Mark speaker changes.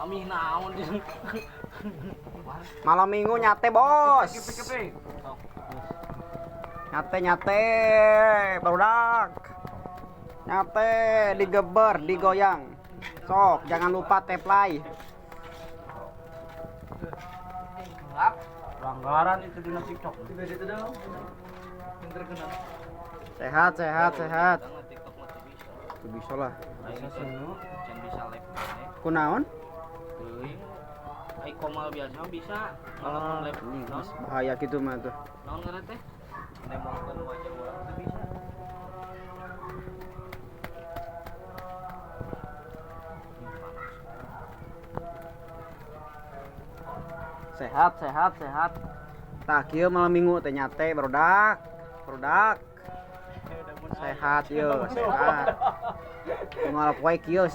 Speaker 1: Mami naon dia.
Speaker 2: Malam minggu nyate bos. Nyate barudak. Nyate digeber, digoyang. Sok jangan lupa teplay.
Speaker 1: Pelanggaran itu di TikTok.
Speaker 2: Sehat.
Speaker 1: Jangan TikTok mah teu bisa.
Speaker 2: Tuh bisa lah.
Speaker 1: Bisa sunu, can bisa live bae.
Speaker 2: Kunaon?
Speaker 1: Teuing. Ai komal biasa bisa. Kalau
Speaker 2: Ah,
Speaker 1: live
Speaker 2: ini
Speaker 1: naon?
Speaker 2: bahaya gitu mah tuh.
Speaker 1: Naon ngaran teh? Nemongkeun wajah urang teu bisa.
Speaker 2: Sehat. Tah kieu malam minggu teh nyate barudak. Sehat yeuh, sehat. Kumaha poe kieu